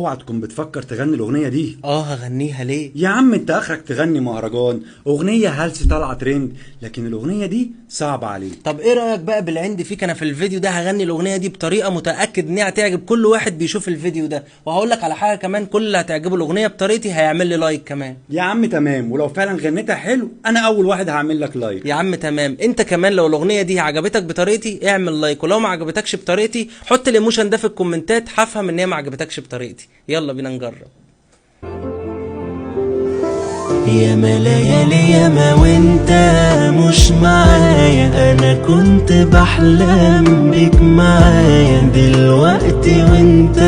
اوعى تكون بتفكر تغني الاغنيه دي. هغنيها ليه يا عم انت اخرك تغني مهرجان، اغنيه هلس طالعه ترند، لكن الاغنيه دي صعبه عليك. طب ايه رايك بقى بالعند فيك؟ انا في الفيديو ده هغني الاغنيه دي بطريقه متاكد ان هي هتعجب كل واحد بيشوف الفيديو ده، وهقول لك على حاجه كمان، كل اللي هتعجبه الاغنيه بطريقتي هيعمل لي لايك كمان. يا عم تمام، ولو فعلا غنيتها حلو انا اول واحد هعمل لك لايك. يا عم تمام، انت كمان لو الاغنيه دي عجبتك بطريقتي اعمل لايك، ولو ما عجبتكش بطريقتي حط الايموشن ده في الكومنتات، هفهم ان هي ما عجبتكش بطريقتي. يلا بينا نجرب. ياما ليالي ياما وانت مش معايا، انا كنت بحلم بيك معايا دلوقتي وانت